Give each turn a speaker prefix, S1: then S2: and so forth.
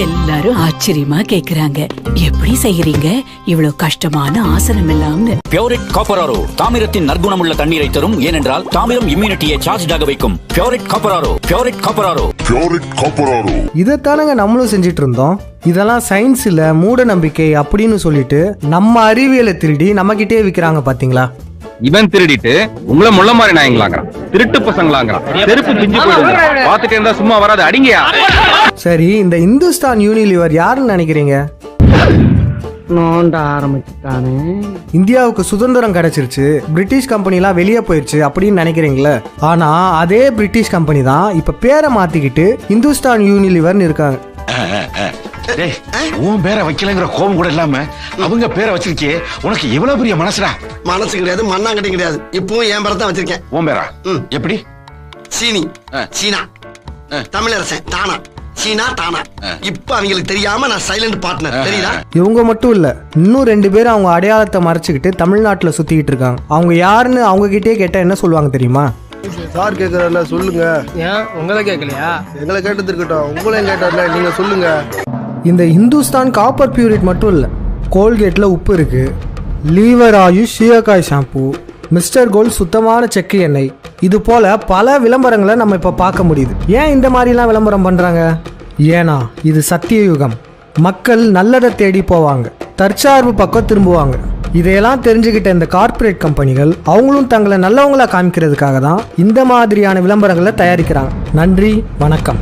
S1: எல்லாரும் ஆச்சரியமா கேக்குறாங்க, எப்படி செய்யறீங்க இவ்வளவு கஷ்டமான ஆசனம் எல்லாம்னு.
S2: பியூரிட் காப்பர் ஆரோ தாமிரத்தின் நற்குணமுள்ள தண்ணீரை தரும். ஏனென்றால் தாமிரம் இம்யூனிட்டியை சார்ஜாக வைக்கும். பியூரிட் காப்பர் ஆரோ, பியூரிட் காப்பர் ஆரோ, பியூரிட் காப்பர் ஆரோ.
S3: இதைத்தானங்க நம்மளும் செஞ்சிட்டு இருந்தோம். இதெல்லாம் சயின்ஸ் இல்ல, மூட நம்பிக்கை அப்படின்னு சொல்லிட்டு நம்ம அறிவியலை திருடி நம்ம கிட்டே விக்கிறாங்க பாத்தீங்களா.
S4: இவன் திருடிட்டு உங்களை முள்ள மாதிரி நாயங்களாங்கிறான், திருட்டு பசங்களாங்கிறான், செருப்பு பிஞ்சு போயிடுங்க. பாத்துட்டு இருந்தா சும்மா வராது, அடிங்கயா.
S3: சரி, இந்த இந்துஸ்தான் யூனிலிவர் யாருன்னு நினைக்கிறீங்க? இந்தியாவுக்கு சுதந்திரம் கிடைச்சிருச்சு, பிரிட்டிஷ் கம்பெனிலாம் வெளியே போயிருச்சு அப்படின்னு நினைக்கிறீங்களே. ஆனா அதே பிரிட்டிஷ் கம்பெனி தான் இப்ப பேரை மாத்திக்கிட்டு இந்துஸ்தான் யூனிலிவர்னு இருக்காங்க.
S5: உன் பேரை வைக்கலங்கிற கோபம் கூட இல்லாம அவங்க பேரை வச்சிருக்கே, உனக்கு எவ்வளவு பெரிய மனசுடா.
S6: மனசு கிடையாது, மண்ணாங்கட்டி கிடையாது. இப்பவும் என் பேரை தான் வச்சிருக்கேன்.
S5: உன் பேரா? எப்படி?
S6: சீனி சீனா, தமிழரசன் தானா, சீனா தானா. இப்ப அவங்களுக்கு தெரியாம நான் சைலண்ட் பார்ட்னர், தெரியுதா?
S3: இவங்க மட்டும் இல்ல, இன்னும் 2 பேரும் அவங்க அடையாளத்தை மறைச்சுக்கிட்டு தமிழ்நாட்டுல சுத்திக்கிட்டு இருக்காங்க. அவங்க யாருன்னு அவங்க கிட்டே கேட்டா என்ன சொல்லுவாங்க தெரியுமா?
S7: சார் கேக்குறல சொல்லுங்க.
S8: ஏன் உங்களை கேட்கலையா?
S7: எங்களை கேட்டது இருக்கட்டும், உங்களையும் கேட்டார்ல, நீங்க சொல்லுங்க.
S3: இந்த இந்துஸ்தான் காப்பர் பியூரிட் மட்டும் இல்ல, கோல்கேட்ல உப்பு இருக்கு, Lever Ayush shikakai shampoo, mister Gold சுத்தமான செக்கு எண்ணெய், இது போல பல விளம்பரங்களை நம்ம இப்ப பார்க்க முடியுது. ஏன் இந்த மாதிரிலாம் விளம்பரம் பண்றாங்க? ஏன்னா இது சத்தியயுகம். மக்கள் நல்லதை தேடி போவாங்க, தற்சார்பு பக்கம் திரும்புவாங்க. இதையெல்லாம் தெரிஞ்சுக்கிட்ட இந்த கார்ப்பரேட் கம்பெனிகள் அவங்களும் தங்களை நல்லவங்களா காமிக்கிறதுக்காக தான் இந்த மாதிரியான விளம்பரங்களை தயாரிக்கிறாங்க. நன்றி, வணக்கம்.